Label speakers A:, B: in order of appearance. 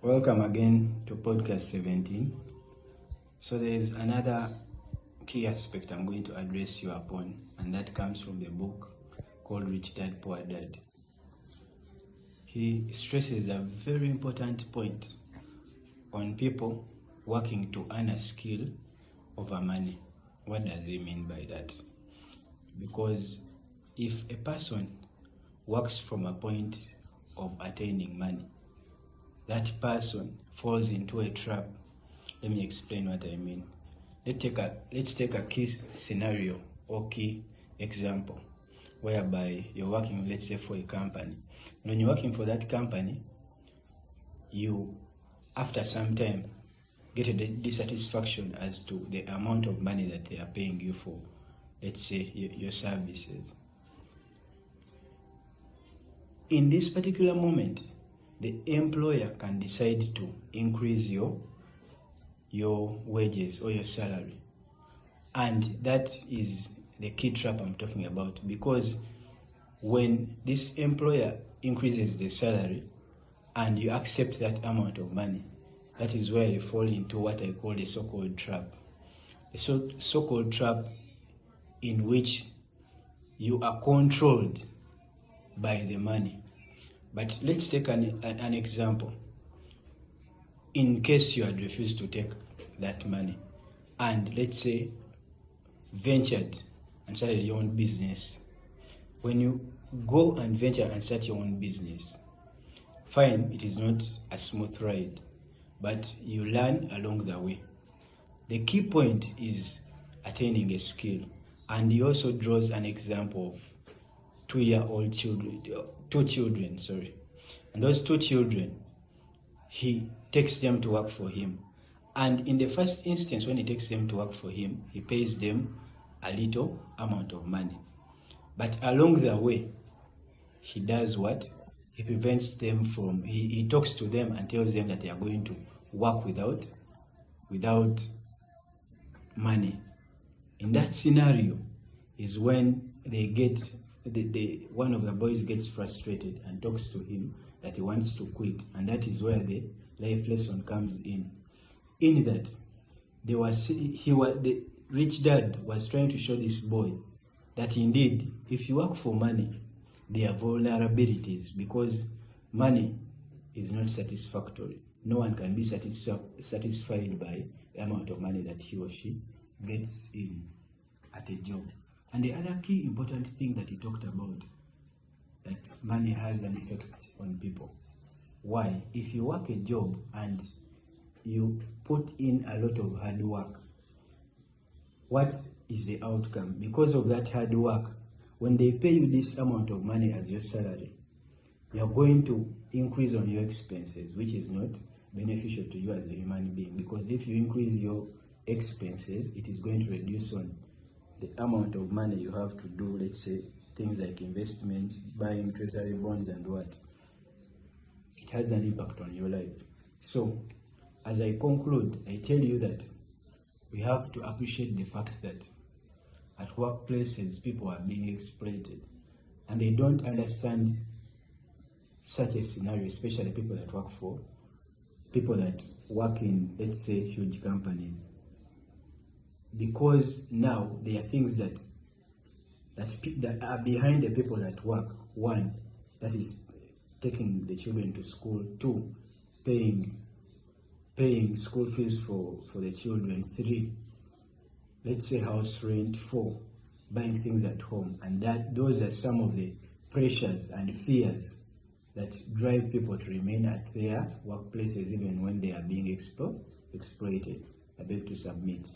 A: Welcome again to podcast 17. So there's another key aspect I'm going to address you upon, and that comes from the book called Rich Dad Poor Dad. He stresses a very important point on people working to earn a skill over money. What does he mean by that? Because if a person works from a point of attaining money, that person falls into a trap. Let me explain what I mean. Let's take a key scenario or key example whereby you're working, let's say, for a company. And when you're working for that company, you, after some time, get a dissatisfaction as to the amount of money that they are paying you for, let's say, your services. In this particular moment, the employer can decide to increase your wages or your salary. And that is the key trap I'm talking about, because when this employer increases the salary and you accept that amount of money, that is where you fall into what I call the so-called trap. The so-called trap in which you are controlled by the money. But let's take an example. In case you had refused to take that money and, let's say, ventured and started your own business. When you go and venture and start your own business, fine, it is not a smooth ride, but you learn along the way. The key point is attaining a skill, and he also draws an example of two children, and those two children, he takes them to work for him. And in the first instance, when he takes them to work for him, he pays them a little amount of money. But along the way, he does what? He prevents them from, he talks to them and tells them that they are going to work without money. In that scenario is when they get, one of the boys gets frustrated and talks to him that he wants to quit, and that is where the life lesson comes in. In that, the rich dad was trying to show this boy that indeed, if you work for money, there are vulnerabilities, because money is not satisfactory. No one can be satisfied by the amount of money that he or she gets in at a job. And the other key important thing that he talked about, that money has an effect on people. Why? If you work a job and you put in a lot of hard work, what is the outcome? Because of that hard work, when they pay you this amount of money as your salary, you are going to increase on your expenses, which is not beneficial to you as a human being. Because if you increase your expenses, it is going to reduce on the amount of money you have to do, let's say, things like investments, buying treasury bonds and what. It has an impact on your life. So, as I conclude, I tell you that we have to appreciate the fact that at workplaces, people are being exploited, and they don't understand such a scenario, especially people that work in, let's say, huge companies. Because now there are things that are behind the people that work. One, that is taking the children to school. Two, paying school fees for the children. Three, let's say house rent. Four, buying things at home. And those are some of the pressures and fears that drive people to remain at their workplaces even when they are being exploited. I beg to submit.